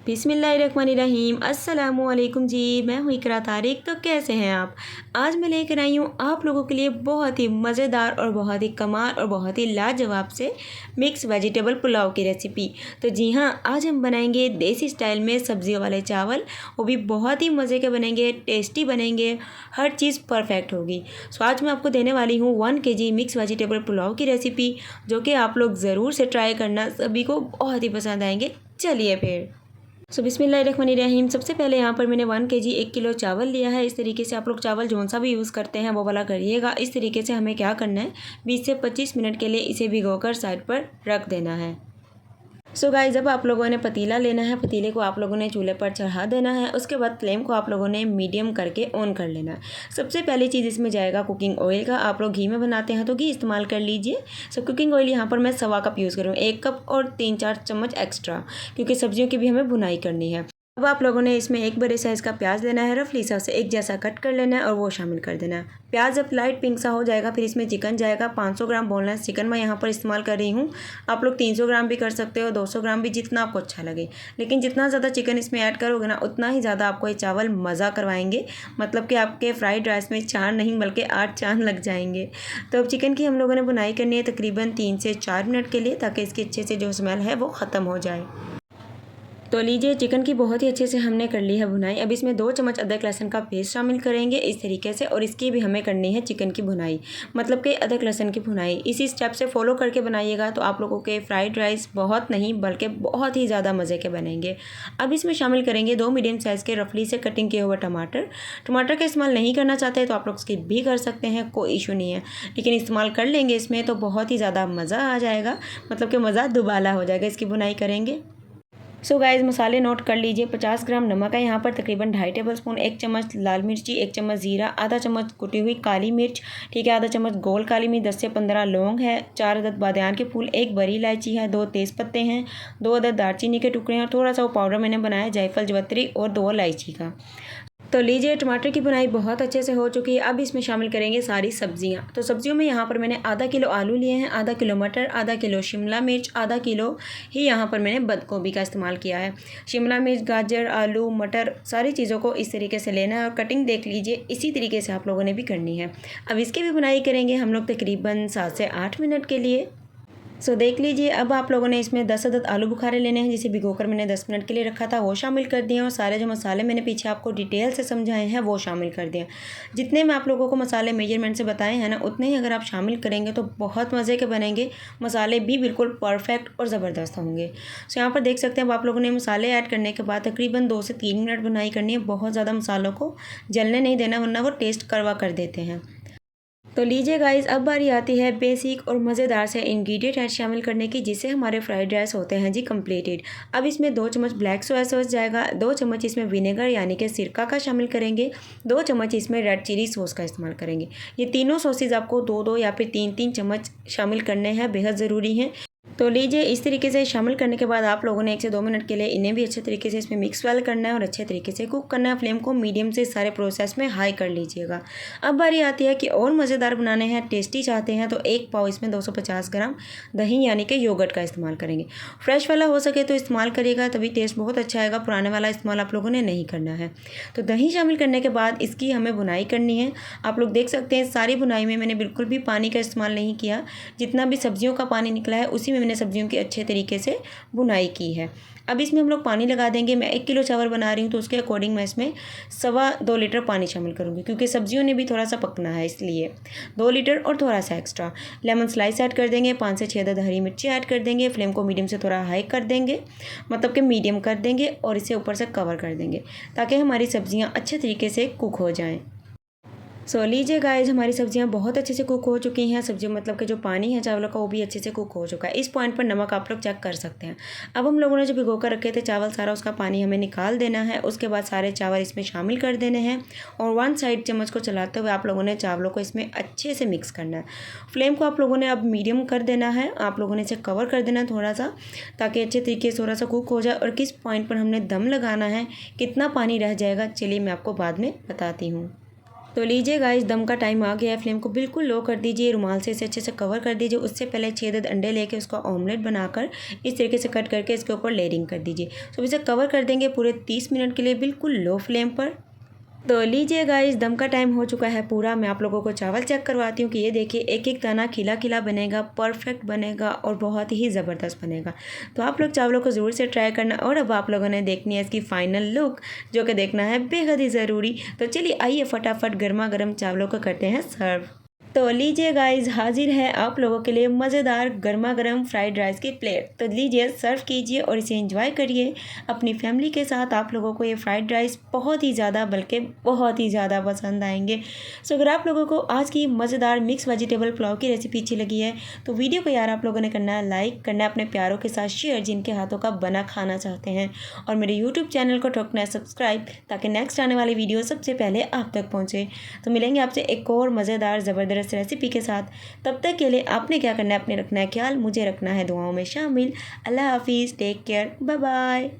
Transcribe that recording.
बिस्मिल्लाहिर्रहमानिर्रहीम अस्सलामुअलैकुम जी। मैं हूँ इकरा तारिक। तो कैसे हैं आप? आज मैं लेकर आई हूँ आप लोगों के लिए बहुत ही मज़ेदार और बहुत ही कमाल और बहुत ही लाजवाब से मिक्स वेजिटेबल पुलाव की रेसिपी। तो जी हाँ, आज हम बनाएंगे देसी स्टाइल में सब्जियों वाले चावल। वो भी बहुत ही मज़े के बनेंगे, टेस्टी बनेंगे, हर चीज़ परफेक्ट होगी। सो आज मैं आपको देने वाली हूँ 1 kg मिक्स वेजिटेबल पुलाव की रेसिपी, जो कि आप लोग ज़रूर से ट्राई करना, सभी को बहुत ही पसंद आएंगे। चलिए फिर। बिस्मिल्लाहिर्रहमानिर्रहीम। सबसे पहले यहाँ पर मैंने 1 kg 1 किलो चावल लिया है। इस तरीके से आप लोग चावल जौन सा भी यूज़ करते हैं वो वाला करिएगा। इस तरीके से हमें क्या करना है, 20 से 25 मिनट के लिए इसे भिगोकर साइड पर रख देना है। गाइस, अब आप लोगों ने पतीला लेना है। पतीले को आप लोगों ने चूल्हे पर चढ़ा देना है। उसके बाद फ्लेम को आप लोगों ने मीडियम करके ऑन कर लेना है। सबसे पहली चीज़ इसमें जाएगा कुकिंग ऑयल का। आप लोग घी में बनाते हैं तो घी इस्तेमाल कर लीजिए। कुकिंग ऑयल यहाँ पर मैं 1.25 कप यूज़ कर रही हूँ, 1 कप और 3-4 चम्मच एक्स्ट्रा, क्योंकि सब्जियों की भी हमें भुनाई करनी है। अब आप लोगों ने इसमें एक बड़े साइज़ का प्याज लेना है, रफली सा उसे एक जैसा कट कर लेना है और वो शामिल कर देना है। प्याज जब लाइट पिंक सा हो जाएगा, फिर इसमें चिकन जाएगा। 500 ग्राम बोनलेस चिकन मैं यहाँ पर इस्तेमाल कर रही हूँ। आप लोग 300 ग्राम भी कर सकते हो, 200 ग्राम भी, जितना आपको अच्छा लगे। लेकिन जितना ज़्यादा चिकन इसमें ऐड करोगे ना, उतना ही ज़्यादा आपको ये चावल मज़ा करवाएंगे। मतलब कि आपके फ्राइड राइस में 4 नहीं बल्कि 8 चांद लग जाएंगे। तो अब चिकन की हम लोगों ने बुनाई करनी है तकरीबन 3 से 4 मिनट के लिए, ताकि इसकी अच्छे से जो स्मेल है वो ख़त्म हो जाए। तो लीजिए, चिकन की बहुत ही अच्छे से हमने कर ली है भुनाई। अब इसमें 2 चम्मच अदरक लहसुन का पेस्ट शामिल करेंगे इस तरीके से, और इसकी भी हमें करनी है चिकन की भुनाई, मतलब कि अदरक लहसुन की भुनाई। इसी स्टेप से फॉलो करके बनाइएगा तो आप लोगों के फ्राइड राइस बहुत नहीं बल्कि बहुत ही ज़्यादा मज़े के बनेंगे। अब इसमें शामिल करेंगे 2 मीडियम साइज़ के रफली से कटिंग किए हुए टमाटर। टमाटर का इस्तेमाल नहीं करना चाहते तो आप लोग स्किप भी कर सकते हैं, कोई इशू नहीं है, लेकिन इस्तेमाल कर लेंगे इसमें तो बहुत ही ज़्यादा मज़ा आ जाएगा, मतलब कि मज़ा दुबाला हो जाएगा। इसकी भुनाई करेंगे। गाइस, मसाले नोट कर लीजिए। 50 ग्राम नमक है यहाँ पर, तकरीबन 2.5 टेबल स्पून, 1 चम्मच लाल मिर्ची, 1 चम्मच ज़ीरा, आधा चम्मच कुटी हुई काली मिर्च, ठीक है, आधा चम्मच गोल काली मिर्च, 10 से 15 लौंग है, 4 अदद बादियान के फूल, 1 बड़ी इलायची है, 2 तेज़ पत्ते हैं, 2 अदद दालचीनी के टुकड़े हैं, और थोड़ा सा वो पाउडर मैंने बनाया जायफल जवत्री और 2 इलायची का। तो लीजिए, टमाटर की बुनाई बहुत अच्छे से हो चुकी है। अब इसमें शामिल करेंगे सारी सब्जियां। तो सब्जियों में यहाँ पर मैंने आधा किलो आलू लिए हैं, आधा किलो मटर, आधा किलो शिमला मिर्च, आधा किलो ही यहाँ पर मैंने बंद गोभी का इस्तेमाल किया है। शिमला मिर्च, गाजर, आलू, मटर, सारी चीज़ों को इस तरीके से लेना है और कटिंग देख लीजिए, इसी तरीके से आप लोगों ने भी करनी है। अब इसकी भी बुनाई करेंगे हम लोग तकरीबन 7 से 8 मिनट के लिए। देख लीजिए, अब आप लोगों ने इसमें 10 अदद आलू बुखारे लेने हैं, जिसे भिगोकर मैंने 10 मिनट के लिए रखा था, वो शामिल कर दिए, और सारे जो मसाले मैंने पीछे आपको डिटेल से समझाए हैं वो शामिल कर दिए। जितने मैं आप लोगों को मसाले मेजरमेंट से बताए हैं ना, उतने ही अगर आप शामिल करेंगे तो बहुत मज़े के बनेंगे। मसाले भी बिल्कुल परफेक्ट और ज़बरदस्त होंगे। यहाँ पर देख सकते हैं, अब आप लोगों ने मसाले ऐड करने के बाद तकरीबन 2 से 3 मिनट बुनाई करनी है। बहुत ज़्यादा मसालों को जलने नहीं देना, वरना वो टेस्ट कड़वा कर देते हैं। तो लीजिए गाइस, अब बारी आती है बेसिक और मज़ेदार से इंग्रेडिएंट ऐड शामिल करने की, जिससे हमारे फ्राइड राइस होते हैं जी कंप्लीटेड। अब इसमें 2 चम्मच ब्लैक सोया सॉस जाएगा, 2 चम्मच इसमें विनेगर यानी कि सिरका का शामिल करेंगे, 2 चम्मच इसमें रेड चिली सॉस का इस्तेमाल करेंगे। ये तीनों सॉसेज आपको 2-2 या फिर 3-3 चम्मच शामिल करने हैं, बेहद ज़रूरी हैं। तो लीजिए, इस तरीके से शामिल करने के बाद आप लोगों ने 1 से 2 मिनट के लिए इन्हें भी अच्छे तरीके से इसमें मिक्स वेल करना है और अच्छे तरीके से कुक करना है। फ्लेम को मीडियम से सारे प्रोसेस में हाई कर लीजिएगा। अब बारी आती है कि और मज़ेदार बनाने हैं, टेस्टी चाहते हैं तो 1 पाव इसमें 250 ग्राम दही यानी कि योगर्ट का इस्तेमाल करेंगे। फ्रेश वाला हो सके तो इस्तेमाल करिएगा, तभी टेस्ट बहुत अच्छा आएगा। पुराने वाला इस्तेमाल आप लोगों ने नहीं करना है। तो दही शामिल करने के बाद इसकी हमें बुनाई करनी है। आप लोग देख सकते हैं, सारी बुनाई में मैंने बिल्कुल भी पानी का इस्तेमाल नहीं किया। जितना भी सब्जियों का पानी निकला है उसी में मैंने सब्जियों की अच्छे तरीके से बुनाई की है। अब इसमें हम लोग पानी लगा देंगे। मैं 1 किलो चावल बना रही हूँ तो उसके अकॉर्डिंग मैं इसमें 2.25 लीटर पानी शामिल करूँगी, क्योंकि सब्जियों ने भी थोड़ा सा पकना है, इसलिए 2 लीटर और थोड़ा सा एक्स्ट्रा। लेमन स्लाइस ऐड कर देंगे, 5 से 6 अदद हरी मिर्ची ऐड कर देंगे। फ्लेम को मीडियम से थोड़ा हाई कर देंगे, मतलब कि मीडियम कर देंगे, और इसे ऊपर से कवर कर देंगे ताकि हमारी सब्जियाँ अच्छे तरीके से कुक हो जाएँ। लीजिए गाइस, हमारी सब्जियां बहुत अच्छे से कुक हो चुकी हैं। सब्जियों मतलब कि जो पानी है चावलों का वो भी अच्छे से कुक हो चुका है। इस पॉइंट पर नमक आप लोग चेक कर सकते हैं। अब हम लोगों ने जो भिगो कर रखे थे चावल, सारा उसका पानी हमें निकाल देना है। उसके बाद सारे चावल इसमें शामिल कर देने हैं और 1 साइड चम्मच को चलाते हुए आप लोगों ने चावलों को इसमें अच्छे से मिक्स करना है। फ्लेम को आप लोगों ने अब मीडियम कर देना है। आप लोगों ने इसे कवर कर देना है थोड़ा सा, ताकि अच्छे तरीके से थोड़ा सा कुक हो जाए। और किस पॉइंट पर हमने दम लगाना है, कितना पानी रह जाएगा, चलिए मैं आपको बाद में बताती हूँ। तो लीजिए गाइस, दम का टाइम आ गया है। फ्लेम को बिल्कुल लो कर दीजिए, रुमाल से इसे अच्छे से कवर कर दीजिए। उससे पहले 6 अंडे लेके उसका ऑमलेट बनाकर इस तरीके से कट करके इसके ऊपर लेयरिंग कर दीजिए। तो इसे कवर कर देंगे पूरे 30 मिनट के लिए बिल्कुल लो फ्लेम पर। तो लीजिए गाइस, दम का टाइम हो चुका है पूरा। मैं आप लोगों को चावल चेक करवाती हूँ कि ये देखिए एक एक दाना खिला खिला बनेगा, परफेक्ट बनेगा और बहुत ही ज़बरदस्त बनेगा। तो आप लोग चावलों को ज़रूर से ट्राई करना। और अब आप लोगों ने देखनी है इसकी फ़ाइनल लुक, जो कि देखना है बेहद ही ज़रूरी। तो चलिए आइए फटाफट गर्मा गर्म चावलों को करते हैं सर्व। तो लीजिए गाइस, हाजिर है आप लोगों के लिए मज़ेदार गर्मा गर्म फ्राइड राइस की प्लेट। तो लीजिए, सर्व कीजिए और इसे एंजॉय करिए अपनी फैमिली के साथ। आप लोगों को ये फ्राइड राइस बहुत ही ज़्यादा, बल्कि बहुत ही ज़्यादा पसंद आएंगे। सो अगर आप लोगों को आज की मज़ेदार मिक्स वेजिटेबल पुलाव की रेसिपी अच्छी लगी है तो वीडियो को यार आप लोगों ने करना है लाइक, करना है अपने प्यारों के साथ शेयर जिनके हाथों का बना खाना चाहते हैं, और मेरे यूट्यूब चैनल को ठोकना है सब्सक्राइब, ताकि नेक्स्ट आने वाली वीडियो सबसे पहले आप तक पहुँचे। तो मिलेंगे आपसे एक और मज़ेदार ज़बरदस्त रेसिपी के साथ। तब तक के लिए आपने क्या करना है, अपने रखना है ख्याल, मुझे रखना है दुआओं में शामिल। अल्लाह हाफिज़, टेक केयर, बाय बाय।